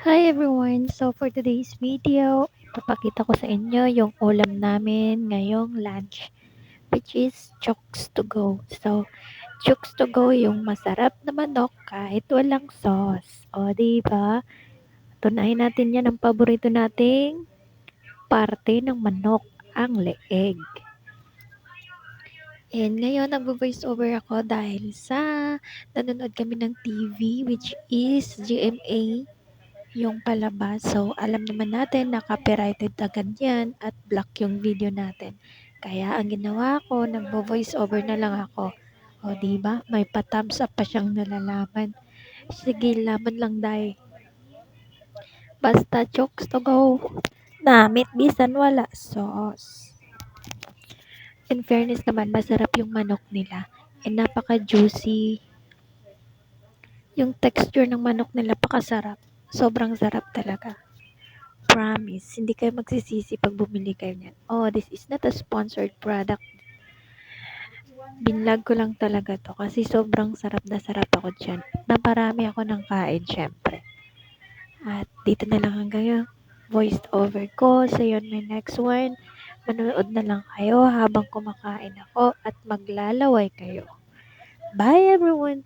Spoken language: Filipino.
Hi everyone! So for today's video, ipapakita ko sa inyo yung ulam namin ngayong lunch, which is chooks to go. So, chooks to go yung masarap na manok kahit walang sauce. O, diba? Tunahin natin yan ang paborito nating parte ng manok, ang leeg. And ngayon, nagvo-voice over ako dahil sa nanonood kami ng TV, which is GMA yung palabas. So, alam naman natin na copyrighted agad yan at block yung video natin. Kaya, ang ginawa ko, nagvo-voice over na lang ako. O, diba? May pa-thumbs up pa siyang nalalaman. Sige, laban lang, day. Basta chokes to go. Namit bisan wala sauce. In fairness naman, masarap yung manok nila. And napaka-juicy. Yung texture ng manok nila, pakasarap. Sobrang sarap talaga. Promise, hindi kayo magsisisi pag bumili kayo niyan. Oh, this is not a sponsored product. Binlog ko lang talaga to kasi sobrang sarap na sarap ako dyan. Naparami ako ng kain, syempre. At dito na lang hanggang yung voiced over ko. See you on my next one. Manonood na lang kayo habang kumakain ako at maglalaway kayo. Bye everyone!